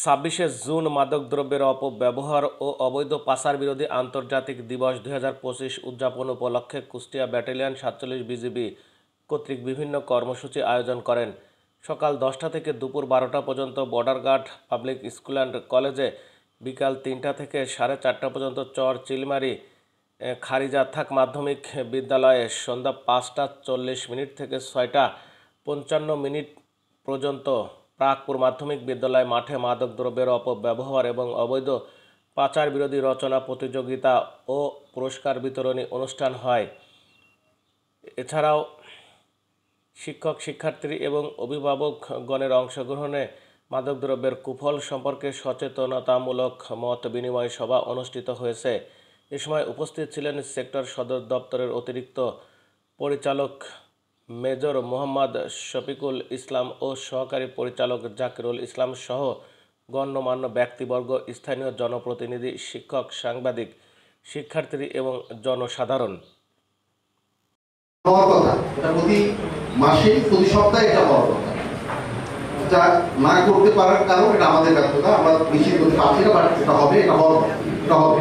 ছাব্বিশে জুন মাদকদ্রব্যের অপব্যবহার ও অবৈধ পাচার বিরোধী আন্তর্জাতিক দিবস 2025 উদযাপন উপলক্ষে কুষ্টিয়া ব্যাটালিয়ন 47 বিজিবি কর্তৃক বিভিন্ন কর্মসূচি আয়োজন করেন। সকাল 10টা থেকে দুপুর 12টা পর্যন্ত border guard public school and কলেজে, বিকাল 3টা থেকে 4:30 পর্যন্ত চর চিলমারি খারিজা থাক মাধ্যমিক বিদ্যালয়ে, সন্ধ্যা 5টা 40 থেকে 6টা 55 পর্যন্ত প্রাকপুর মাধ্যমিক বিদ্যালয় মাঠে মাদকদ্রব্যের অপব্যবহার এবং অবৈধ পাচার বিরোধী রচনা প্রতিযোগিতা ও পুরস্কার বিতরণী অনুষ্ঠান হয়। এছাড়াও শিক্ষক, শিক্ষার্থী এবং অভিভাবকগণের অংশগ্রহণে মাদকদ্রব্যের কুফল সম্পর্কে সচেতনতামূলক মত বিনিময় সভা অনুষ্ঠিত হয়েছে। এ সময় উপস্থিত ছিলেন সেক্টর সদর দপ্তরের অতিরিক্ত পরিচালক মেজর মোহাম্মদ শফিকুল ইসলাম ও সহকারী পরিচালক জাকিরুল ইসলাম সহ গণ্যমান্য ব্যক্তিবর্গ, স্থানীয় জনপ্রতিনিধি, শিক্ষক, সাংবাদিক, শিক্ষার্থী এবং জনসাধারণ। প্রতি মাসে, প্রতি সপ্তাহে এটা হওয়ার কথা। এটা না করতে পারার কারণ এটা আমাদের ব্যর্থতা। আমরা নিশ্চিত করতে পারছি না, বাট এটা হবে, এটা হবে।